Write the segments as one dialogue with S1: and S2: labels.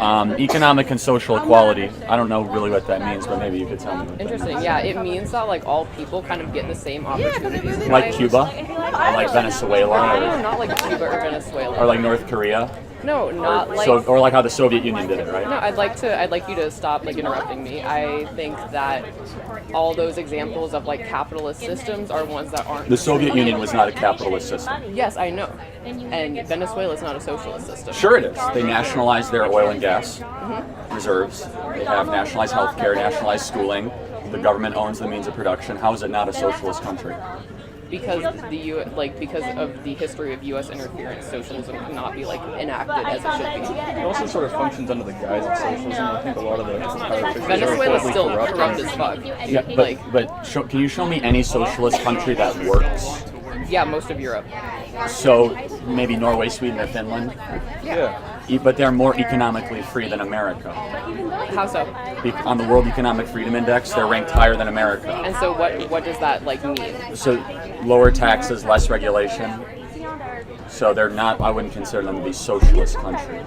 S1: Economic and social equality. I don't know really what that means, but maybe you could tell me.
S2: Interesting. Yeah, it means that like all people kind of get the same opportunities. in
S1: Like
S2: life.
S1: Cuba, or like Venezuela,
S2: No, not like Cuba or Venezuela.
S1: or like North Korea,
S2: No, not like.
S1: or like how the Soviet Union did it, right?
S2: No, I'd like you to stop like interrupting me. I think that all those examples of like capitalist systems are ones that aren't.
S1: The Soviet Union was not a capitalist system.
S2: Yes, I know. And Venezuela is not a socialist system.
S1: Sure it is. They nationalized their oil and gas reserves. They have nationalized healthcare, nationalized schooling. The government owns the means of production. How is it not a socialist country?
S2: Because because of the history of U.S. interference, socialism cannot be like enacted as it should be.
S3: It also sort of functions under the guise of socialism. I think a lot of the higher officials
S2: Venezuela is
S3: are
S2: still
S3: corrupt.
S2: corrupt as fuck.
S1: Yeah, but can you show me any socialist country that works?
S2: Yeah, most of Europe.
S1: So maybe Norway, Sweden, or Finland?
S3: Yeah.
S1: But they're more economically free than America.
S2: How so?
S1: On the World Economic Freedom Index, they're ranked higher than America.
S2: And so what does that like mean?
S1: So lower taxes, less regulation. So they're not, I wouldn't consider them to be socialist countries.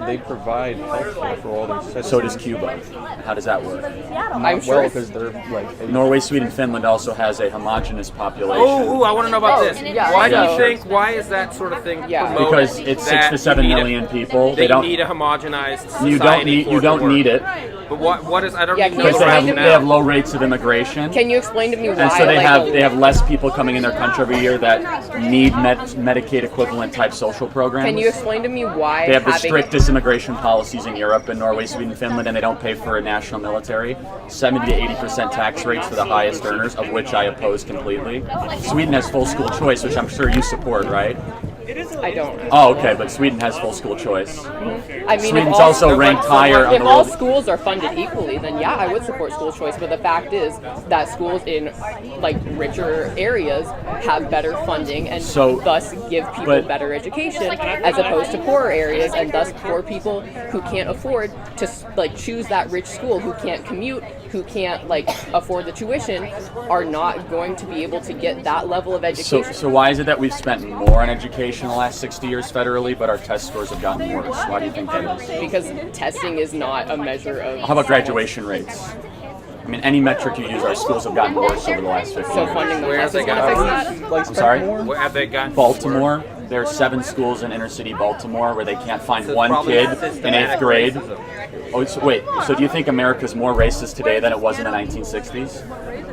S3: They provide healthcare for all their citizens.
S1: So does Cuba. How does that work?
S2: I'm sure
S3: because they're like
S1: Norway, Sweden, Finland also has a homogenous population.
S4: Oh, I want to know about this.
S2: yeah,
S4: Why do
S2: so-
S4: you think? Why is that sort of thing
S2: Yeah.
S4: promoted?
S1: Because it's 6 to 7 million people.
S4: They
S1: don't
S4: need a homogenized society.
S1: you don't need you don't need it
S4: But what is? I don't
S2: Yeah,
S4: even know
S2: can
S1: because
S4: the
S2: you
S1: they
S2: explain
S1: have
S4: rationale.
S1: low rates of immigration.
S2: Can you explain to me why?
S1: And so they
S2: like,
S1: have less people coming in their country every year that need Medicaid equivalent type social programs.
S2: Can you explain to me why
S1: They have the
S2: having
S1: strictest immigration policies in Europe, in Norway, Sweden, Finland, and they don't pay for a national military. 70 to 80% tax rates for the highest earners, of which I oppose completely. Sweden has full school choice, which I'm sure you support, right?
S2: I don't.
S1: Oh, okay, but Sweden has full school choice.
S2: I mean,
S1: Sweden's
S2: if all,
S1: also ranked higher on
S2: if
S1: the
S2: all
S1: world.
S2: schools are funded equally, then yeah, I would support school choice. But the fact is that schools in like richer areas have better funding and
S1: So-
S2: thus give people
S1: but-
S2: better education, as opposed to poorer areas, and thus poor people who can't afford to like choose that rich school, who can't commute, who can't like afford the tuition, are not going to be able to get that level of education.
S1: So why is it that we've spent more on education in the last 60 years federally, but our test scores have gotten worse? Why do you think that is?
S2: Because testing is not a measure of.
S1: How about graduation rates? I mean, any metric you use, our schools have gotten worse over the last 50
S2: So
S1: years.
S2: funding the
S4: Where
S2: test
S4: have
S2: is
S4: they
S2: going to
S4: got
S2: fix that?
S3: like
S1: I'm sorry?
S4: Where have they gotten?
S1: Baltimore, there are 7 schools in inner city Baltimore where they can't find
S4: So
S1: one
S4: probably
S1: kid in
S4: systematic
S1: 8th grade.
S4: racism.
S1: Oh, wait, so do you think America's more racist today than it was in the 1960s?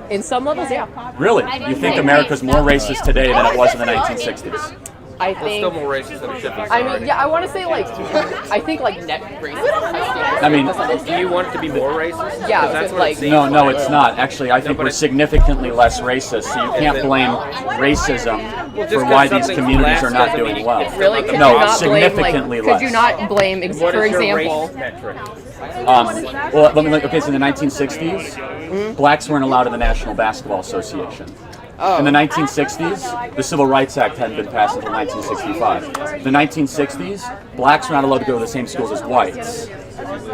S2: In some levels, yeah.
S1: Really? You think America's more racist today than it was in the 1960s?
S2: I
S4: It's
S2: think.
S4: still more racist than it should be.
S2: I mean, yeah, I want to say like, I think like net racism.
S1: I mean-
S4: Do you want it to be more racist?
S2: Yeah,
S4: 'Cause that's
S2: but
S4: what
S2: like-
S4: it seems
S1: No, no,
S4: like.
S1: it's not. Actually, I think
S4: but
S1: we're
S4: it's-
S1: significantly less racist, so you can't blame racism
S4: just
S1: for
S4: 'cause
S1: why these
S4: something's
S1: communities
S4: less
S1: are not
S4: doesn't
S1: doing
S4: mean
S1: well.
S4: it's
S2: Really, could
S1: No,
S2: you not
S1: significantly
S2: blame like?
S1: less.
S2: Could you not blame,
S4: What
S2: for
S4: is your
S2: example?
S4: race metric?
S1: Well, let me look. Okay, so in the 1960s, blacks weren't allowed in the National Basketball Association. In the 1960s, the Civil Rights Act hadn't been passed until 1965. In the 1960s, blacks were not allowed to go to the same schools as whites.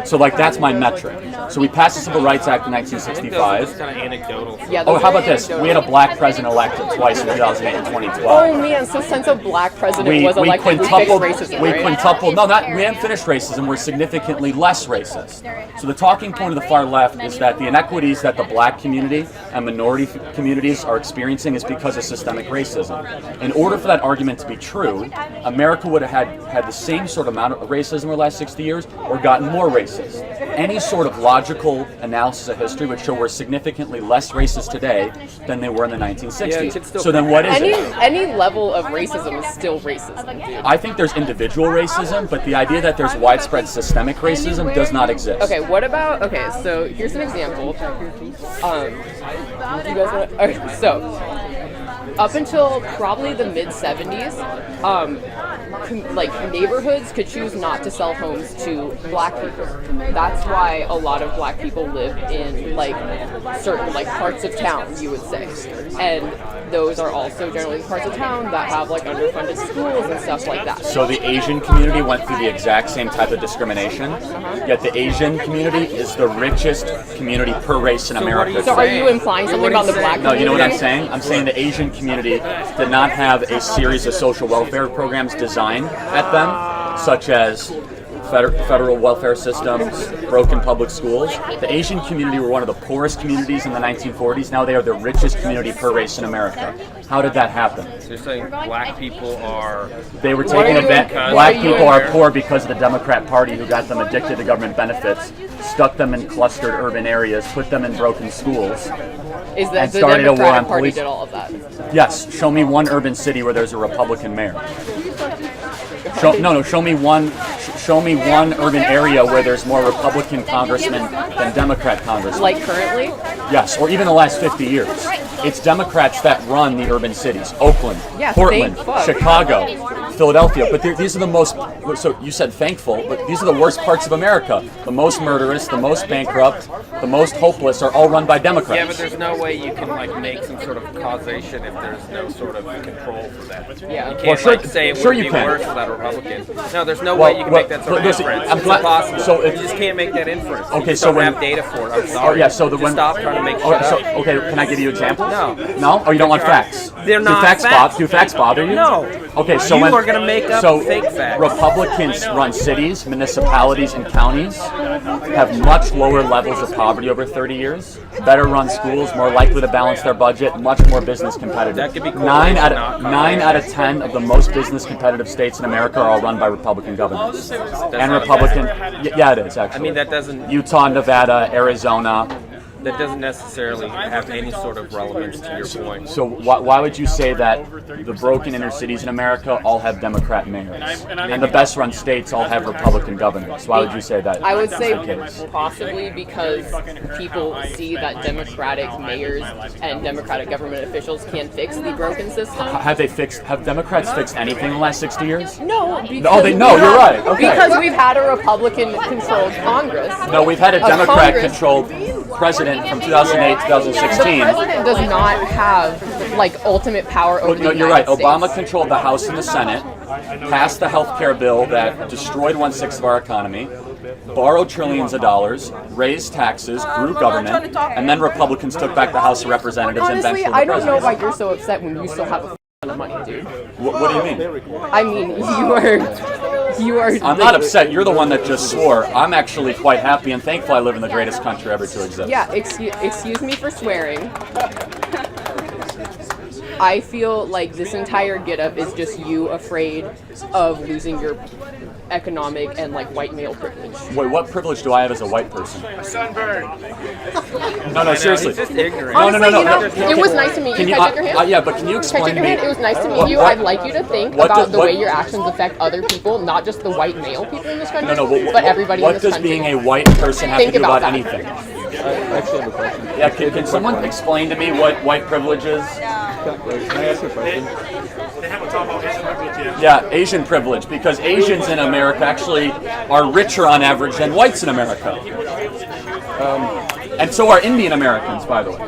S1: So, like, that's my metric. So we passed the Civil Rights Act in
S4: I think those are
S1: 1965.
S4: just kind of anecdotal.
S2: Yeah,
S1: Oh,
S2: those
S1: how
S2: are
S1: about this? We had a black president elected twice in 2008 and 2012.
S2: Oh man, so since a black president
S1: we
S2: was elected, we fixed
S1: quintupled,
S2: racism,
S1: we
S2: right?
S1: quintupled, no, not, we haven't finished racism, we're significantly less racist. So the talking point of the far left is that the inequities that the black community and minority communities are experiencing is because of systemic racism. In order for that argument to be true, America would have had the same sort of amount of racism over the last 60 years or gotten more racist. Any sort of logical analysis of history would show we're significantly less racist today than they were in the 1960s.
S4: Yeah, you could still
S1: so then what is
S2: Any
S1: it?
S2: any level of racism is still racism, dude.
S1: I think there's individual racism, but the idea that there's widespread systemic racism does not exist.
S2: Okay, what about? Okay, so here's an example. Do you guys want? Okay, so up until probably the mid 70s, like neighborhoods could choose not to sell homes to black people. That's why a lot of black people live in like certain like parts of town, you would say, and those are also generally parts of town that have like underfunded schools and stuff like that.
S1: So the Asian community went through the exact same type of discrimination, yet the Asian community is the richest community per race in America.
S2: So are you implying something about the black
S1: No,
S2: community?
S1: you know what I'm saying? I'm saying the Asian community did not have a series of social welfare programs designed at them, such as federal welfare systems, broken public schools. The Asian community were one of the poorest communities in the 1940s. Now they are the richest community per race in America. How did that happen?
S4: So you're saying black people are...
S1: They were taking advantage.
S4: because-
S1: Black
S4: Why are you
S1: people are
S4: there?
S1: poor because of the Democrat Party, who got them addicted to government benefits, stuck them in clustered urban areas, put them in broken schools.
S2: Is
S1: And
S2: that the
S1: started a war
S2: Democratic
S1: on
S2: Party
S1: police.
S2: did all of that?
S1: Yes, show me one urban city where there's a Republican mayor. Show me one. Show me one urban area where there's more Republican congressmen than Democrat congressmen.
S2: Like currently?
S1: Yes, or even the last 50 years. It's Democrats that run the urban cities. Oakland,
S2: Yeah,
S1: Portland,
S2: thank fuck.
S1: Chicago, Philadelphia. But these are the most, so you said thankful, but these are the worst parts of America. The most murderous, the most bankrupt, the most hopeless are all run by Democrats.
S4: Yeah, but there's no way you can like make some sort of causation if there's no sort of control for that.
S2: Yeah.
S4: You can't
S1: Well, sure-
S4: like say it
S1: sure
S4: would
S1: you
S4: be
S1: can.
S4: worse without a Republican. No, there's no
S1: Well,
S4: way you can
S1: well,
S4: make that sort of
S1: listen,
S4: inference.
S1: I'm
S4: It's
S1: glad-
S4: impossible.
S1: so
S4: you
S1: if-
S4: just can't make that inference.
S1: Okay,
S4: you just
S1: so
S4: don't
S1: when-
S4: have data for it. I'm
S1: Oh
S4: sorry.
S1: yeah, so the
S4: Just
S1: when
S4: stop trying to make shit
S1: oh,
S4: up.
S1: so okay, can I give you examples?
S4: No.
S1: No? Oh, you don't want facts?
S4: They're
S1: Do
S4: not
S1: facts.
S4: facts.
S1: Do facts bother you?
S4: No.
S1: Okay, so
S4: You
S1: when
S4: are gonna make up
S1: so
S4: fake facts.
S1: Republicans run cities, municipalities, and counties, have much lower levels of poverty over 30 years, better run schools, more likely to balance their budget, much more business competitive.
S4: That could be cool.
S1: Nine out
S4: Not
S1: of
S4: cool.
S1: 9 out of 10 of the most business competitive states in America are all run by Republican governors. And
S4: not
S1: Republican, yeah, it is actually.
S4: I mean, that doesn't
S1: Utah, Nevada, Arizona.
S4: that doesn't necessarily have any sort of relevance to your point.
S1: So why would you say that the broken inner cities in America all have Democrat mayors, and the best run states all have Republican governors? Why would you say that?
S2: I would say
S1: that's the case?
S2: possibly because people see that Democratic mayors and Democratic government officials can fix the broken system.
S1: Have Democrats fixed anything in the last 60 years?
S2: No, because
S1: you're right. Okay.
S2: Because we've had a Republican-controlled Congress.
S1: No, we've had a
S2: Congress-
S1: Democrat-controlled president from 2008 to
S2: The
S1: 2016.
S2: president does not have like ultimate power over
S1: No,
S2: the
S1: you're right.
S2: United
S1: Obama
S2: States.
S1: controlled the House and the Senate, passed the health care bill that destroyed 1/6 of our economy, borrowed trillions of dollars, raised taxes, grew government, and then Republicans took back the House of Representatives and
S2: Honestly,
S1: eventually
S2: I
S1: the
S2: don't know
S1: presidency.
S2: why you're so upset when you still have a ton of money, dude.
S1: What do you mean?
S2: I mean, you are.
S1: I'm not upset. You're the one that just swore. I'm actually quite happy and thankful I live in the greatest country ever to exist.
S2: Yeah, excuse me for swearing. I feel like this entire get-up is just you afraid of losing your economic and like white male privilege.
S1: Wait, what privilege do I have as a white person? No, seriously.
S4: He's just ignorant.
S1: No,
S2: Honestly, you know,
S1: no.
S2: it was nice to meet
S1: Can
S2: you.
S1: you,
S2: Can I shake your hand?
S1: yeah, but can you
S2: Can I
S1: explain
S2: shake
S1: to
S2: your
S1: me?
S2: hand? It was nice to meet
S1: what-
S2: you.
S1: what-
S2: I'd like you to think
S1: what
S2: about
S1: does-
S2: the
S1: what-
S2: way your actions affect other people, not just the white male people in this country,
S1: But
S2: but everybody in
S1: what
S2: this
S1: does
S2: country.
S1: being a white person have
S2: Think
S1: to do
S2: about
S1: about
S2: that.
S1: anything?
S3: I actually have a question.
S1: Yeah, can someone explain to me what white privilege is?
S3: Can I ask you a question?
S1: Yeah, Asian privilege, because Asians in America actually are richer on average than whites in America. And so are Indian Americans, by the way.